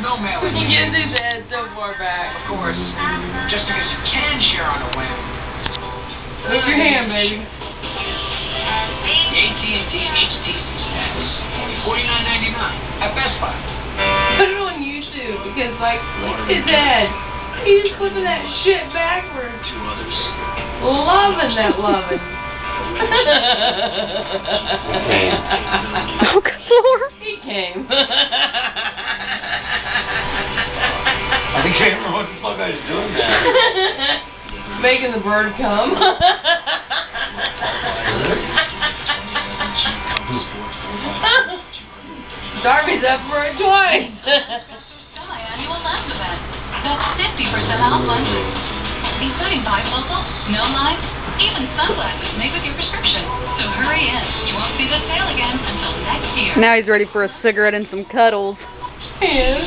no mailing. He gets his head so far back. Of course, just because you can share on a whim. Move your hand, baby. The AT&T HTC stats, only $49.99 at Best Buy. Put it on YouTube because, like, look at his head. He's flipping that shit backwards. Two others. Loving that loving. Oh, good Lord. He came. I can't remember what the fuck I was doing now. Making the bird come. Darby's up for it twice. Annual lab event. That's 50% off lunches, including bifocal, no light, even sunglasses made with your prescription. So hurry in. You won't see this sale again until next year. Now he's ready for a cigarette and some cuddles. Yes.